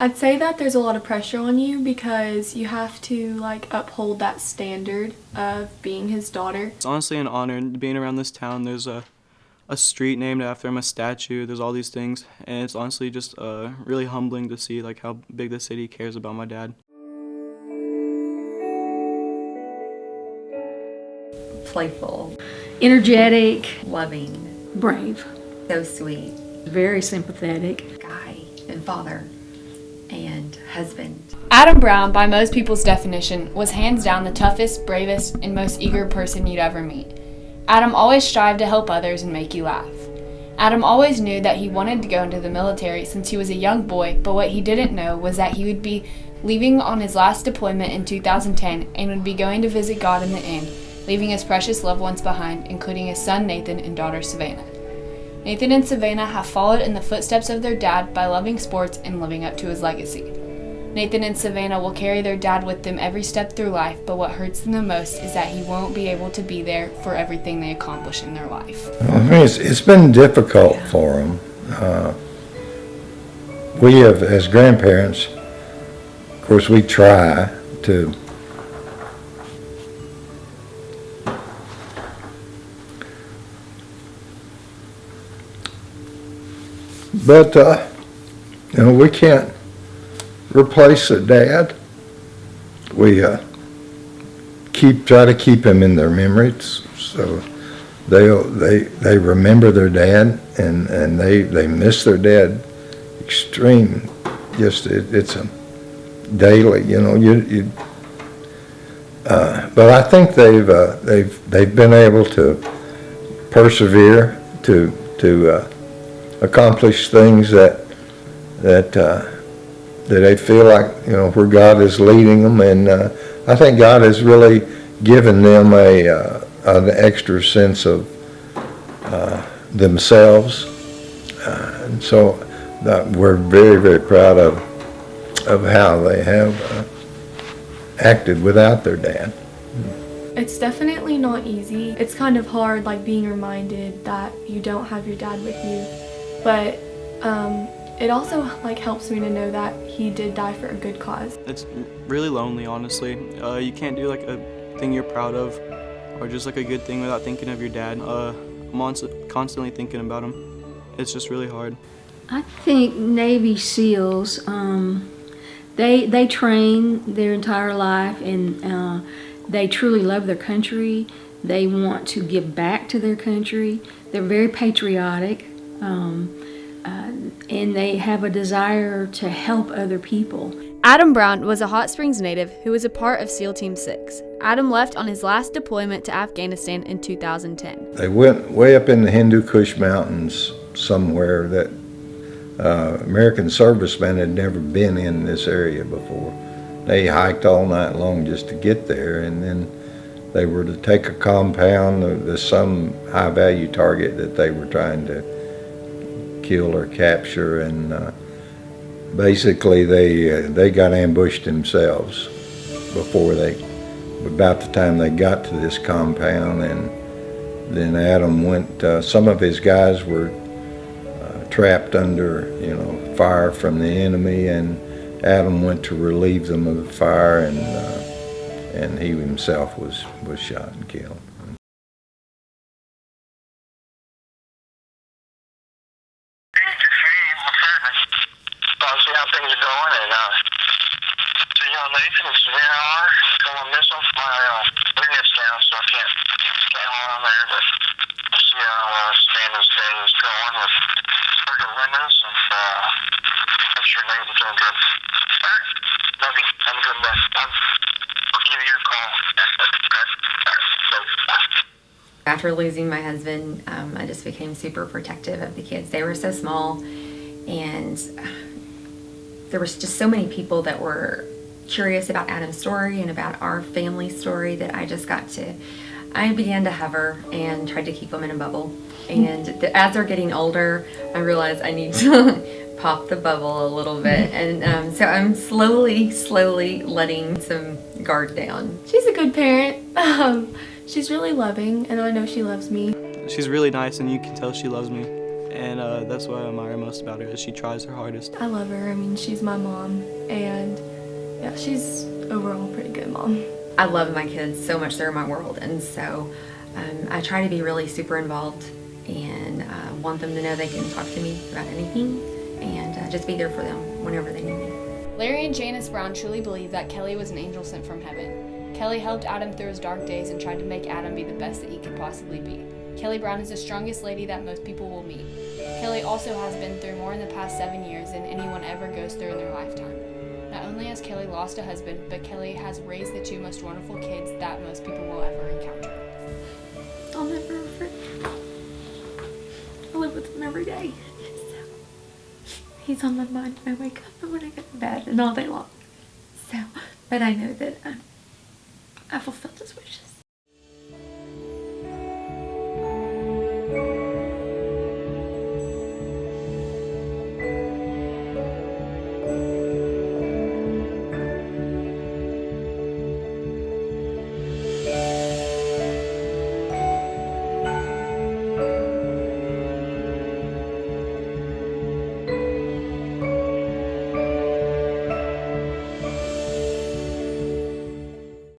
I'd say that there's a lot of pressure on you because you have to uphold that standard of being his daughter. It's honestly an honor being around this town. There's a street named after him, a statue, there's all these things, and it's honestly just really humbling to see how big the city cares about my dad. Playful, energetic, loving, brave, so sweet, very sympathetic guy and father and husband. Adam Brown, by most people's definition, was hands down the toughest, bravest, and most eager person you'd ever meet. Adam always strived to help others and make you laugh. Adam always knew that he wanted to go into the military since he was a young boy, but what he didn't know was that he would be leaving on his last deployment in 2010 and would be going to visit God in the end, leaving his precious loved ones behind, including his son Nathan and daughter Savannah. Nathan and Savannah have followed in the footsteps of their dad by loving sports and living up to his legacy. Nathan and Savannah will carry their dad with them every step through life, but what hurts them the most is that he won't be able to be there for everything they accomplish in their life. I mean, it's been difficult for them. We have, as grandparents, of course, we try to but we can't replace a dad. We try to keep him in their memories, so they remember their dad, and they miss their dad extreme. Just it's a daily, but I think they've been able to persevere to accomplish things that they feel like, where God is leading them, and I think God has really given them an extra sense of themselves, and so we're very, very proud of how they have acted without their dad. It's definitely not easy. It's kind of hard being reminded that you don't have your dad with you, but it also helps me to know that he did die for a good cause. It's really lonely, honestly. You can't do a thing you're proud of or just a good thing without thinking of your dad. I'm constantly thinking about him. It's just really hard. I think Navy SEALs, they train their entire life, and they truly love their country. They want to give back to their country. They're very patriotic, and they have a desire to help other people. Adam Brown was a Hot Springs native who was a part of SEAL Team 6. Adam left on his last deployment to Afghanistan in 2010. They went way up in the Hindu Kush Mountains somewhere that American servicemen had never been in this area before. They hiked all night long just to get there, and then they were to take a compound of some high-value target that they were trying to kill or capture, and basically they got ambushed themselves about the time they got to this compound, and then Adam went, some of his guys were trapped under fire from the enemy, and Adam went to relieve them of the fire, and he himself was shot and killed. See how things are going, and see how Nathan and Savannah are. Gonna miss them. My internet's down, so I can't hold on there, but we'll see how Stanley's day is going with Circuit Lemons, and I'm sure Nathan's doing good. All right, love you. Have a good day. I'll give you a call. After losing my husband, I just became super protective of the kids. They were so small, and there was just so many people that were curious about Adam's story and about our family story that I began to hover and tried to keep them in a bubble. And as they're getting older, I realized I need to pop the bubble a little bit. And so I'm slowly letting some guard down. She's a good parent. She's really loving, and I know she loves me. She's really nice, and you can tell she loves me. and that's what I admire most about her, is she tries her hardest. I love her. I mean, she's my mom, and yeah, she's overall a pretty good mom. I love my kids so much. They're my world, and so I try to be really super involved and want them to know they can talk to me about anything and just be there for them whenever they need me. Larry and Janice Brown truly believe that Kelly was an angel sent from heaven. Kelly helped Adam through his dark days and tried to make Adam be the best that he could possibly be. Kelly Brown is the strongest lady that most people will meet. Kelly also has been through more in the past 7 years than anyone ever goes through in their lifetime. Not only has Kelly lost a husband, but Kelly has raised the 2 most wonderful kids that most people will ever encounter. I'll never forget. I live with him every day. So, he's on my mind when I wake up and when I get to bed and all day long. So, but I know that I fulfilled his wishes.